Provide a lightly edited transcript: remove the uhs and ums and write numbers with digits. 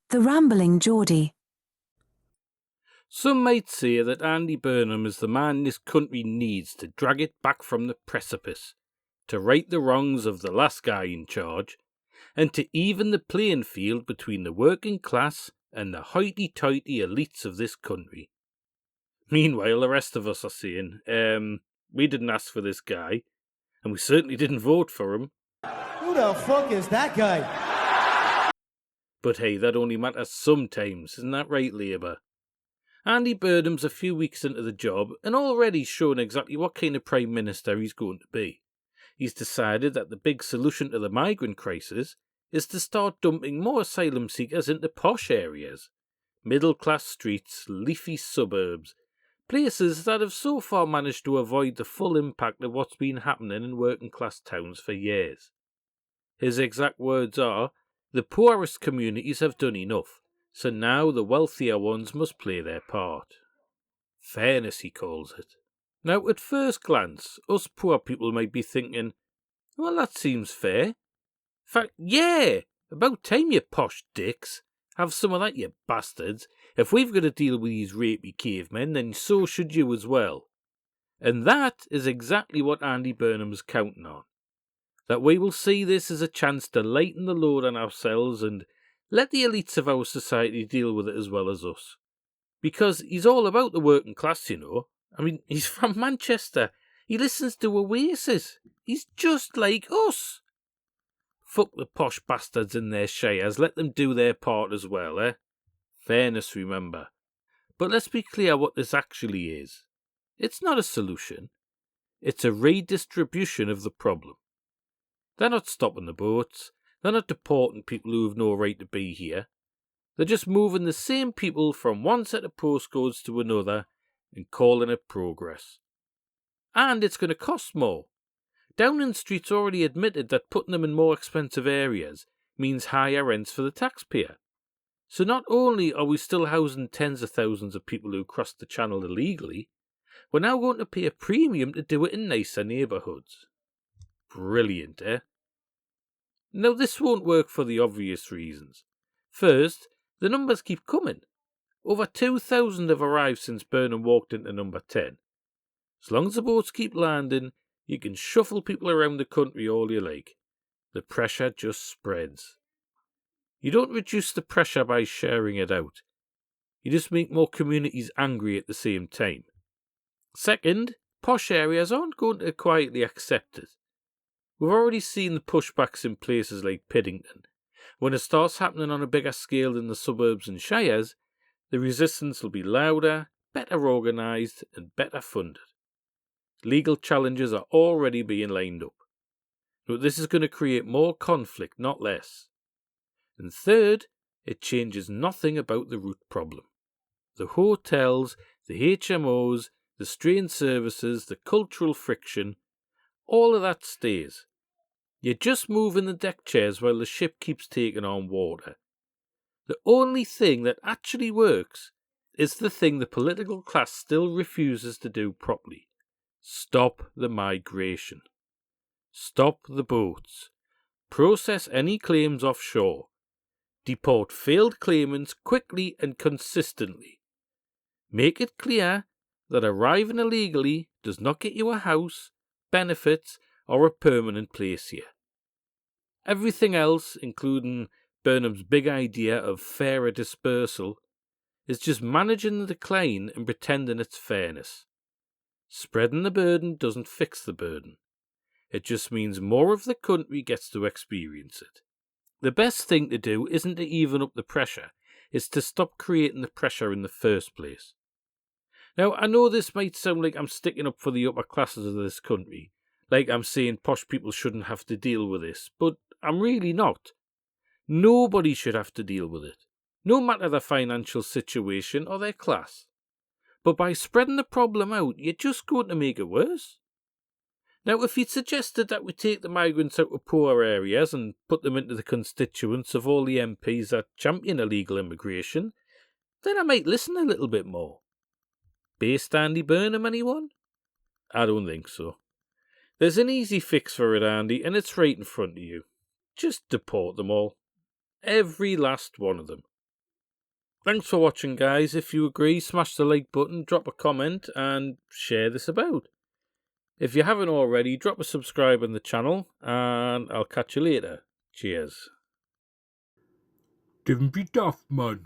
The Rambling Geordie. Some might say that Andy Burnham is the man this country needs to drag it back from the precipice, to right the wrongs of the last guy in charge, and to even the playing field between the working class and the hoity-toity elites of this country. Meanwhile, the rest of us are saying, we didn't ask for this guy, and we certainly didn't vote for him. Who the fuck is that guy? But hey, that only matters sometimes, isn't that right, Labour? Andy Burnham's a few weeks into the job and already shown exactly what kind of Prime Minister he's going to be. He's decided that the big solution to the migrant crisis is to start dumping more asylum seekers into posh areas. Middle-class streets, leafy suburbs, places that have so far managed to avoid the full impact of what's been happening in working-class towns for years. His exact words are, "The poorest communities have done enough, so now the wealthier ones must play their part." Fairness, he calls it. Now, at first glance, us poor people might be thinking, well, that seems fair. In fact, yeah, about time, you posh dicks. Have some of that, you bastards. If we've got to deal with these rapey cavemen, then so should you as well. And that is exactly what Andy Burnham's counting on. That we will see this as a chance to lighten the load on ourselves and let the elites of our society deal with it as well as us. Because he's all about the working class, you know. I mean, he's from Manchester. He listens to Oasis. He's just like us. Fuck the posh bastards in their shires. Let them do their part as well, eh? Fairness, remember. But let's be clear what this actually is. It's not a solution. It's a redistribution of the problem. They're not stopping the boats. They're not deporting people who have no right to be here. They're just moving the same people from one set of postcodes to another and calling it progress. And it's going to cost more. Downing Street's already admitted that putting them in more expensive areas means higher rents for the taxpayer. So not only are we still housing tens of thousands of people who cross the channel illegally, we're now going to pay a premium to do it in nicer neighbourhoods. Brilliant, eh? Now, this won't work for the obvious reasons. First, the numbers keep coming. Over 2,000 have arrived since Burnham walked into number 10. As long as the boats keep landing, you can shuffle people around the country all you like. The pressure just spreads. You don't reduce the pressure by sharing it out. You just make more communities angry at the same time. Second, posh areas aren't going to quietly accept it. We've already seen the pushbacks in places like Piddington. When it starts happening on a bigger scale than the suburbs and shires, the resistance will be louder, better organised and better funded. Legal challenges are already being lined up. But this is going to create more conflict, not less. And third, it changes nothing about the root problem. The hotels, the HMOs, the strained services, the cultural friction, all of that stays. You're just moving the deck chairs while the ship keeps taking on water. The only thing that actually works is the thing the political class still refuses to do properly. Stop the migration. Stop the boats. Process any claims offshore. Deport failed claimants quickly and consistently. Make it clear that arriving illegally does not get you a house, benefits, or a permanent place here. Everything else, including Burnham's big idea of fairer dispersal, is just managing the decline and pretending it's fairness. Spreading the burden doesn't fix the burden. It just means more of the country gets to experience it. The best thing to do isn't to even up the pressure, it's to stop creating the pressure in the first place. Now, I know this might sound like I'm sticking up for the upper classes of this country, like I'm saying posh people shouldn't have to deal with this, but I'm really not. Nobody should have to deal with it, no matter their financial situation or their class. But by spreading the problem out, you're just going to make it worse. Now, if you'd suggested that we take the migrants out of poor areas and put them into the constituents of all the MPs that champion illegal immigration, then I might listen a little bit more. Based Andy Burnham, anyone? I don't think so. There's an easy fix for it, Andy, and it's right in front of you. Just deport them all. Every last one of them. Thanks for watching, guys. If you agree, smash the like button, drop a comment, and share this about. If you haven't already, drop a subscribe on the channel, and I'll catch you later. Cheers. Don't be daft, man.